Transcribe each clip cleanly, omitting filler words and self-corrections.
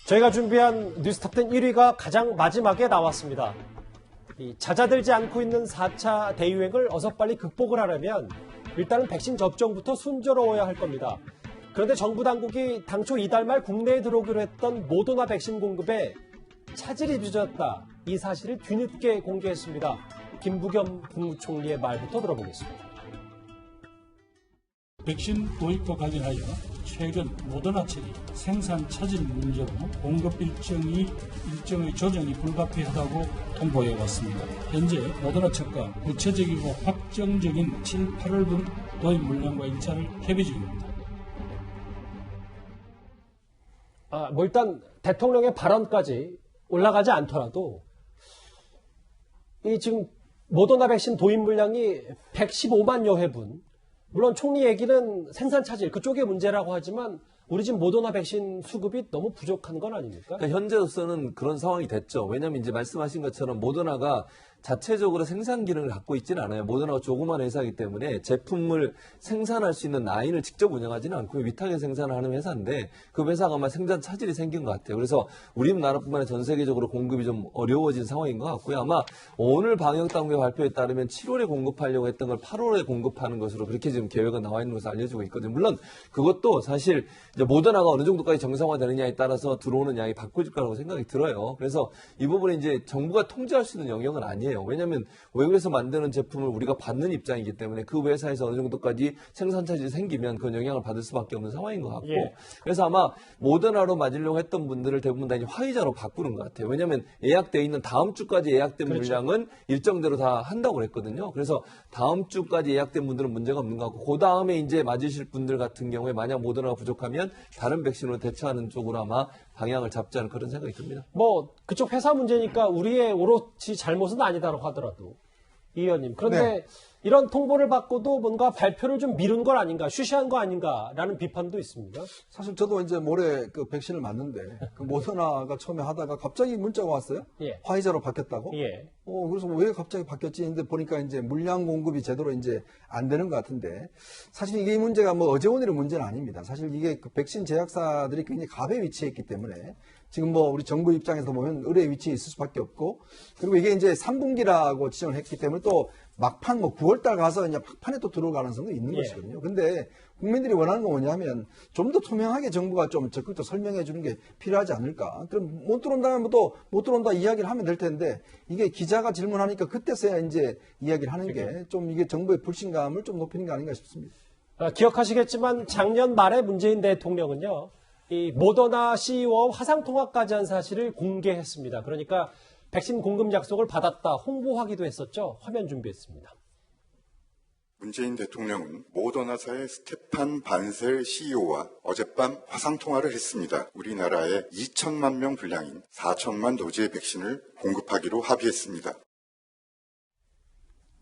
저희가 준비한 뉴스톱10 1위가 가장 마지막에 나왔습니다. 잦아들지 않고 있는 4차 대유행을 어서 빨리 극복을 하려면 일단은 백신 접종부터 순조로워야 할 겁니다. 그런데 정부 당국이 당초 이달 말 국내에 들어오기로 했던 모더나 백신 공급에 차질이 빚어졌다. 이 사실을 뒤늦게 공개했습니다. 김부겸 국무총리의 말부터 들어보겠습니다. 백신 도입과 관련하여 최근 모더나 측이 생산 차질 문제로 공급 일정의 조정이 불가피하다고 통보해 왔습니다. 현재 모더나 측과 구체적이고 확정적인 7, 8월분 도입 물량과 일차를 협의 중입니다. 일단 대통령의 발언까지 올라가지 않더라도 이 지금 모더나 백신 도입 물량이 115만여 회분. 물론 총리 얘기는 생산 차질 그쪽의 문제라고 하지만 우리 지금 모더나 백신 수급이 너무 부족한 건 아닙니까? 그러니까 현재로서는 그런 상황이 됐죠. 왜냐하면 이제 말씀하신 것처럼 모더나가 자체적으로 생산 기능을 갖고 있지는 않아요. 모더나가 조그만 회사이기 때문에 제품을 생산할 수 있는 라인을 직접 운영하지는 않고 위탁에 생산하는 회사인데 그 회사가 아마 생산 차질이 생긴 것 같아요. 그래서 우리나라뿐만 아니라 전 세계적으로 공급이 좀 어려워진 상황인 것 같고요. 아마 오늘 방역당국의 발표에 따르면 7월에 공급하려고 했던 걸 8월에 공급하는 것으로 그렇게 지금 계획은 나와 있는 것으로 알려지고 있거든요. 물론 그것도 사실 이제 모더나가 어느 정도까지 정상화되느냐에 따라서 들어오는 양이 바꿔질 거라고 생각이 들어요. 그래서 이 부분은 이제 정부가 통제할 수 있는 영역은 아니에요. 왜냐하면 외국에서 만드는 제품을 우리가 받는 입장이기 때문에 그 회사에서 어느 정도까지 생산 차질이 생기면 그 영향을 받을 수밖에 없는 상황인 것 같고 그래서 아마 모더나로 맞으려고 했던 분들을 대부분 다 이제 화이자로 바꾸는 것 같아요. 왜냐하면 예약돼 있는 다음 주까지 예약된 물량은 일정대로 다 한다고 그랬거든요. 그래서 다음 주까지 예약된 분들은 문제가 없는 것 같고 그 다음에 이제 맞으실 분들 같은 경우에 만약 모더나가 부족하면 다른 백신으로 대처하는 쪽으로 아마 방향을 잡지 않을 그런 생각이 듭니다. 그쪽 회사 문제니까 우리의 오롯이 잘못은 아니다라고 하더라도 이 의원님 그런데 이런 통보를 받고도 뭔가 발표를 좀 미룬 건 아닌가 쉬쉬한 거 아닌가라는 비판도 있습니다. 사실 저도 이제 모레 그 백신을 맞는데 그 모더나가 처음에 하다가 갑자기 문자가 왔어요. 화이자로 바뀌었다고. 그래서 왜 갑자기 바뀌었지 했는데 보니까 이제 물량 공급이 제대로 이제 안 되는 것 같은데 사실 이게 문제가 어제 오늘의 문제는 아닙니다. 사실 이게 그 백신 제약사들이 굉장히 갑에 위치해 있기 때문에 지금 우리 정부 입장에서 보면 의뢰 위치에 있을 수밖에 없고 그리고 이게 이제 3분기라고 지정을 했기 때문에 또 막판 9월달 가서 이제 막판에 또 들어올 가능성도 있는 것이거든요. 근데 국민들이 원하는 건 뭐냐면 좀 더 투명하게 정부가 좀 적극적으로 설명해 주는 게 필요하지 않을까. 그럼 못 들어온다면 또 못 들어온다 이야기를 하면 될 텐데 이게 기자가 질문하니까 그때서야 이제 이야기를 하는 게 좀 이게 정부의 불신감을 좀 높이는 게 아닌가 싶습니다. 기억하시겠지만 작년 말에 문재인 대통령은요. 이 모더나 CEO와 화상통화까지 한 사실을 공개했습니다. 그러니까 백신 공급 약속을 받았다 홍보하기도 했었죠. 화면 준비했습니다. 문재인 대통령은 모더나사의 스테판 반셀 CEO와 어젯밤 화상통화를 했습니다. 우리나라에 2천만 명 분량인 4천만 도지의 백신을 공급하기로 합의했습니다.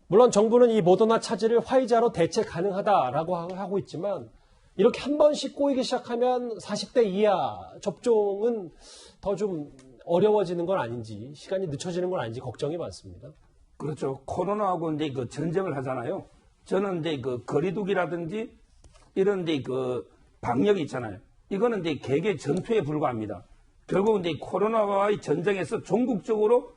물론 정부는 이 모더나 차질을 화이자로 대체 가능하다라고 하고 있지만 이렇게 한 번씩 꼬이기 시작하면 40대 이하 접종은 더 좀 어려워지는 건 아닌지 시간이 늦춰지는 건 아닌지 걱정이 많습니다. 그렇죠. 코로나하고 이제 그 전쟁을 하잖아요. 저는 이제 그 거리두기라든지 이런 이제 그 방역이 있잖아요. 이거는 이제 개개 전투에 불과합니다. 결국 이제 코로나와의 전쟁에서 종국적으로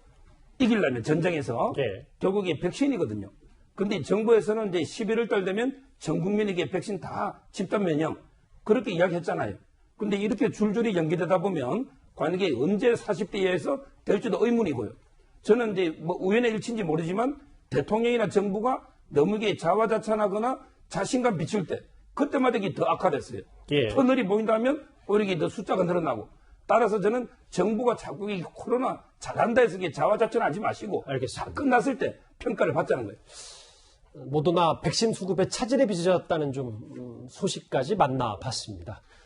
이기려면 전쟁에서 결국에 백신이거든요. 근데 정부에서는 이제 11월 달 되면 전 국민에게 백신 다 집단 면역 그렇게 이야기했잖아요. 근데 이렇게 줄줄이 연기되다 보면 과연 이게 언제 40대 이하에서 될지도 의문이고요. 저는 이제 우연의 일치인지 모르지만 대통령이나 정부가 너무 이게 자화자찬하거나 자신감 비출 때 그때마다 이게 더 악화됐어요. 터널이 보인다면 오히려 이게 더 숫자가 늘어나고 따라서 저는 정부가 자꾸 이 코로나 잘한다 해서 이게 자화자찬하지 마시고 다 끝났을 때 평가를 받자는 거예요. 모더나 백신 수급에 차질이 빚어졌다는 좀 소식까지 만나봤습니다.